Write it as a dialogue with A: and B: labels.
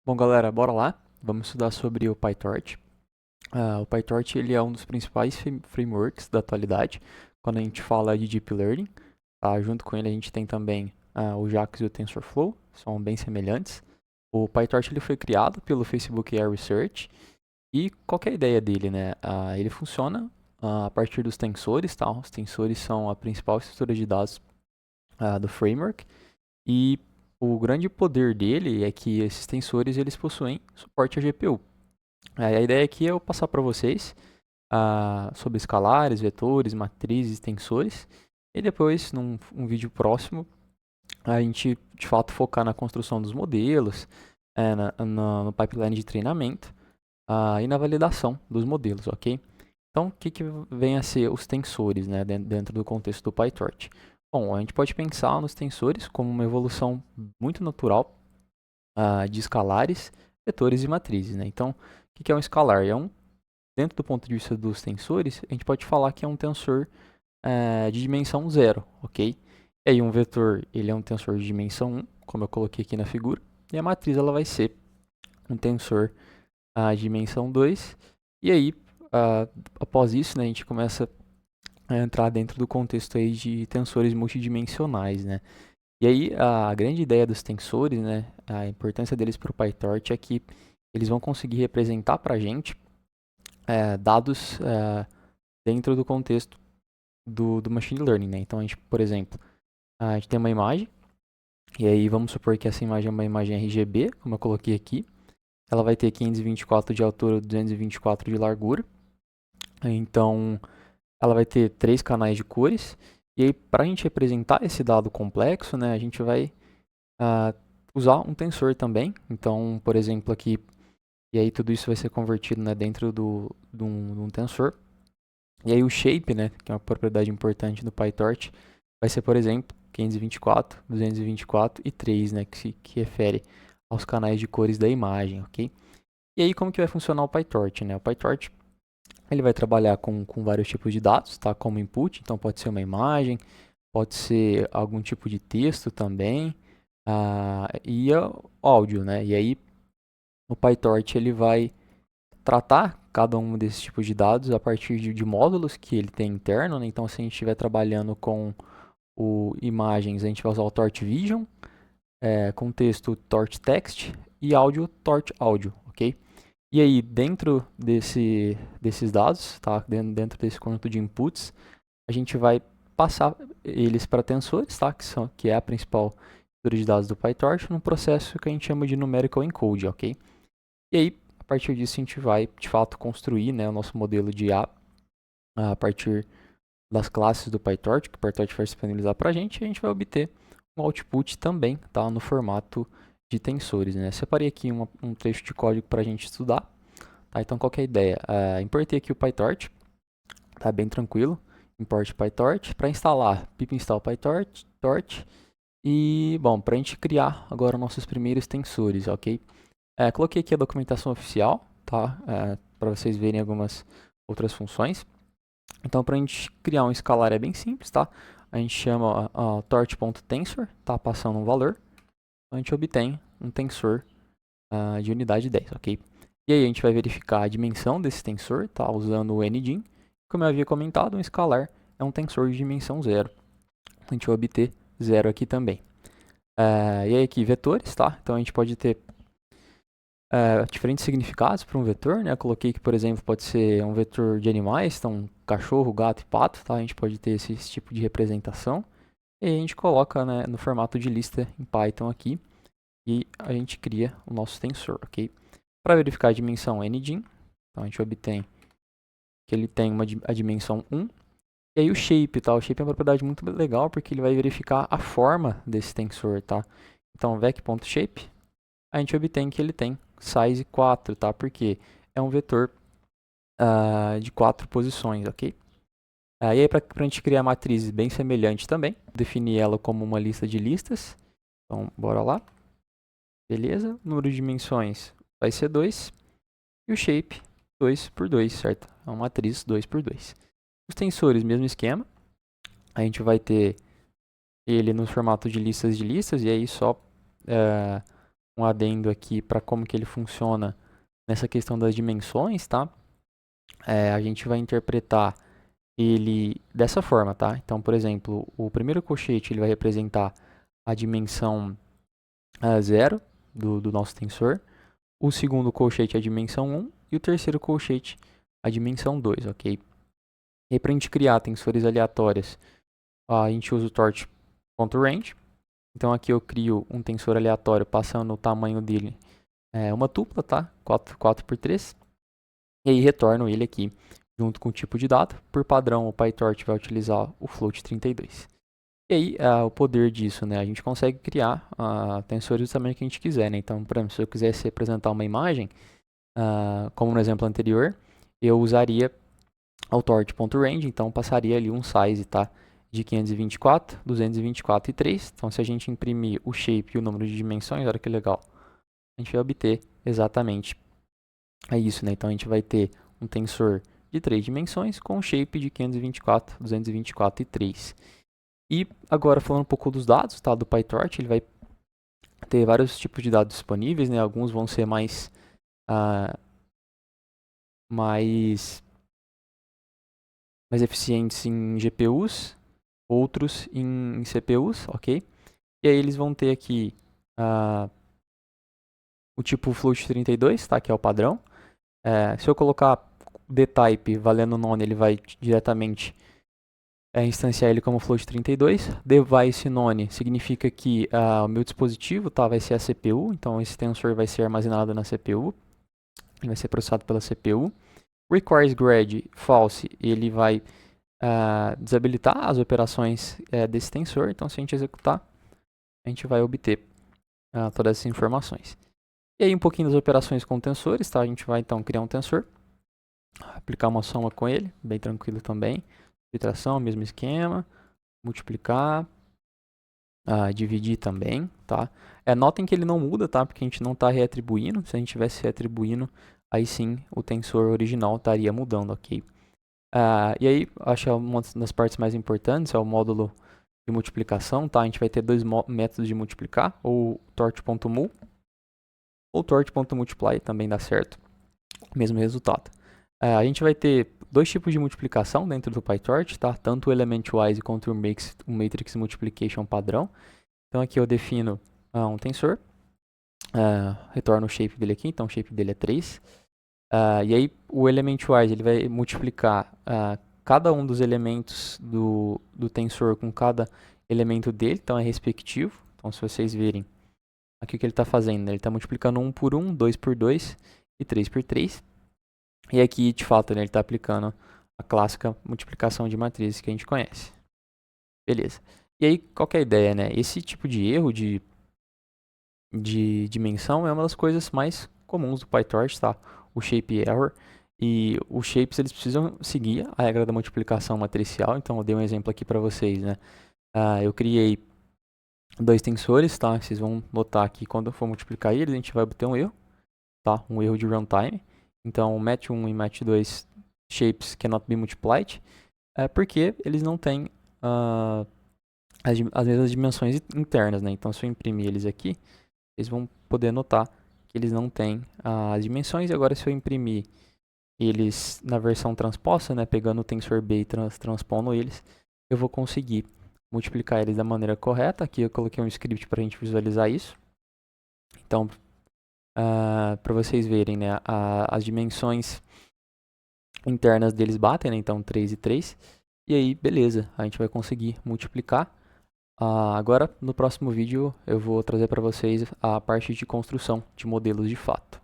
A: Bom, galera, bora lá. Vamos estudar sobre o PyTorch. O PyTorch ele é um dos principais frameworks da atualidade quando a gente fala de Deep Learning. Junto com ele a gente tem também o JAX e o TensorFlow, são bem semelhantes. O PyTorch ele foi criado pelo Facebook Air Research e qual que é a ideia dele, né? Ele funciona a partir dos tensores, tá? Os tensores são a principal estrutura de dados do framework e o grande poder dele é que esses tensores eles possuem suporte à GPU. A ideia aqui é eu passar para vocês sobre escalares, vetores, matrizes, tensores, e depois, num vídeo próximo, a gente de fato focar na construção dos modelos, no pipeline de treinamento e na validação dos modelos, ok? Então, o que vem a ser os tensores, né, dentro do contexto do PyTorch? Bom, a gente pode pensar nos tensores como uma evolução muito natural de escalares, vetores e matrizes, né? Então, o que é um escalar? Dentro do ponto de vista dos tensores, a gente pode falar que é um tensor de dimensão zero, ok? E aí um vetor, ele é um tensor de dimensão 1, como eu coloquei aqui na figura, e a matriz ela vai ser um tensor de dimensão 2, e aí, após isso, né, a gente começa a entrar dentro do contexto aí de tensores multidimensionais, né? E aí, a grande ideia dos tensores, né, a importância deles para o PyTorch é que eles vão conseguir representar para a gente dados dentro do contexto do Machine Learning, né? Então, a gente, por exemplo, a gente tem uma imagem, e aí vamos supor que essa imagem é uma imagem RGB, como eu coloquei aqui. Ela vai ter 524 de altura, 224 de largura. Então, ela vai ter 3 canais de cores. E aí, para a gente representar esse dado complexo, né, a gente vai usar um tensor também. Então, por exemplo, aqui, e aí tudo isso vai ser convertido, né, dentro de um tensor. E aí o shape, né, que é uma propriedade importante do PyTorch, vai ser, por exemplo, 524, 224 e 3, né, que refere aos canais de cores da imagem, ok? E aí como que vai funcionar o PyTorch, né? O PyTorch ele vai trabalhar com vários tipos de dados, tá? Como input, então pode ser uma imagem, pode ser algum tipo de texto também, e áudio, né? E aí o PyTorch ele vai tratar cada um desses tipos de dados a partir de módulos que ele tem interno, né? Então, se a gente estiver trabalhando com imagens, a gente vai usar o Torch Vision, com texto Torch Text e áudio Torch Audio, ok? E aí, dentro desses dados, tá? Dentro desse conjunto de inputs, a gente vai passar eles para tensores, tá? Que é a principal estrutura de dados do PyTorch, num processo que a gente chama de Numerical Encode, ok? E aí, a partir disso, a gente vai, de fato, construir, né, o nosso modelo de IA a partir das classes do PyTorch, que o PyTorch vai disponibilizar para a gente, e a gente vai obter um output também, tá, no formato de tensores, né? Separei aqui um trecho de código para a gente estudar, tá? Então, qual que é a ideia? Importei aqui o PyTorch, tá bem tranquilo. Import PyTorch. Para instalar, pip install PyTorch, e, bom, para a gente criar agora nossos primeiros tensores, ok? Coloquei aqui a documentação oficial, tá? Para vocês verem algumas outras funções. Então, para a gente criar um escalar é bem simples, tá? A gente chama torch.tensor, tá? Passando um valor. A gente obtém um tensor de unidade 10, ok? E aí a gente vai verificar a dimensão desse tensor, tá? Usando o NDIM. Como eu havia comentado, um escalar é um tensor de dimensão zero. A gente vai obter zero aqui também. E aí aqui, vetores, tá? Então a gente pode ter diferentes significados para um vetor, né? Eu coloquei que, por exemplo, pode ser um vetor de animais, então cachorro, gato e pato, tá? A gente pode ter esse tipo de representação. E aí a gente coloca, né, no formato de lista em Python aqui e a gente cria o nosso tensor, ok? Para verificar a dimensão NDIM, então a gente obtém que ele tem a dimensão 1. E aí o shape, tá? O shape é uma propriedade muito legal porque ele vai verificar a forma desse tensor, tá? Então vec.shape, a gente obtém que ele tem size 4, tá? Porque é um vetor de 4 posições, ok? E aí, para a gente criar matrizes bem semelhantes também, definir ela como uma lista de listas. Então, bora lá. Beleza? O número de dimensões vai ser 2. E o shape, 2 por 2, certo? É uma matriz 2 por 2. Os tensores, mesmo esquema. A gente vai ter ele no formato de listas, e aí só um adendo aqui para como que ele funciona nessa questão das dimensões, tá? A gente vai interpretar ele dessa forma, tá? Então, por exemplo, o primeiro colchete ele vai representar a dimensão 0 do nosso tensor, o segundo colchete a dimensão 1 e o terceiro colchete a dimensão 2, ok? E para a gente criar tensores aleatórios, a gente usa o torch.range. Então aqui eu crio um tensor aleatório passando o tamanho dele uma tupla, tá? 4x3. E aí retorno ele aqui junto com o tipo de dado. Por padrão, o PyTorch vai utilizar o float32. E aí, o poder disso, né? A gente consegue criar tensores do tamanho que a gente quiser, né? Então, por exemplo, se eu quisesse representar uma imagem, como no exemplo anterior, eu usaria o torch.range, então passaria ali um size, tá? De 524, 224 e 3. Então, se a gente imprimir o shape e o número de dimensões, olha que legal, a gente vai obter exatamente isso, né? Então, a gente vai ter um tensor de 3 dimensões com shape de 524, 224 e 3. E agora, falando um pouco dos dados, tá? Do PyTorch, ele vai ter vários tipos de dados disponíveis, né? Alguns vão ser mais eficientes em GPUs, outros em CPUs, ok? E aí eles vão ter aqui o tipo float32, tá? Que é o padrão. Se eu colocar dtype valendo none, ele vai diretamente instanciar ele como float32. Device none significa que o meu dispositivo, tá? Vai ser a CPU, então esse tensor vai ser armazenado na CPU. Ele vai ser processado pela CPU. Requires grad false, ele vai desabilitar as operações desse tensor. Então, se a gente executar, a gente vai obter todas essas informações. E aí, um pouquinho das operações com tensores, tá? A gente vai, então, criar um tensor, aplicar uma soma com ele, bem tranquilo também. Subtração, mesmo esquema. Multiplicar. Dividir também, tá? Notem que ele não muda, tá? Porque a gente não está reatribuindo. Se a gente estivesse reatribuindo, aí sim o tensor original estaria mudando, ok? E aí, acho que uma das partes mais importantes é o módulo de multiplicação, tá? A gente vai ter dois métodos de multiplicar, ou torch.mul ou torch.multiply, também dá certo, mesmo resultado. A gente vai ter dois tipos de multiplicação dentro do PyTorch, tá? Tanto o element-wise quanto o matrix multiplication padrão. Então aqui eu defino um tensor, retorno o shape dele aqui, então o shape dele é 3. E aí o element-wise ele vai multiplicar cada um dos elementos do tensor com cada elemento dele, então é respectivo. Então se vocês verem aqui o que ele está fazendo, ele está multiplicando 1 por 1, 2 por 2 e 3 por 3. E aqui, de fato, né, ele está aplicando a clássica multiplicação de matrizes que a gente conhece. Beleza. E aí, qual que é a ideia, né? Esse tipo de erro de dimensão é uma das coisas mais comuns do PyTorch, tá? O shape error. E os shapes, eles precisam seguir a regra da multiplicação matricial. Então, eu dei um exemplo aqui para vocês, né? Eu criei dois tensores, tá? Vocês vão notar que quando eu for multiplicar eles, a gente vai obter um erro, tá? Um erro de runtime. Então, match 1 e match 2 shapes cannot be multiplied, porque eles não têm as mesmas dimensões internas, né? Então, se eu imprimir eles aqui, vocês vão poder notar que eles não têm as dimensões. E agora, se eu imprimir eles na versão transposta, né, pegando o tensor B e transpondo eles, eu vou conseguir multiplicar eles da maneira correta. Aqui eu coloquei um script para a gente visualizar isso. Então, para vocês verem, né, as dimensões internas deles batem, né, então 3 e 3. E aí, beleza, a gente vai conseguir multiplicar. Agora, no próximo vídeo, eu vou trazer para vocês a parte de construção de modelos de fato.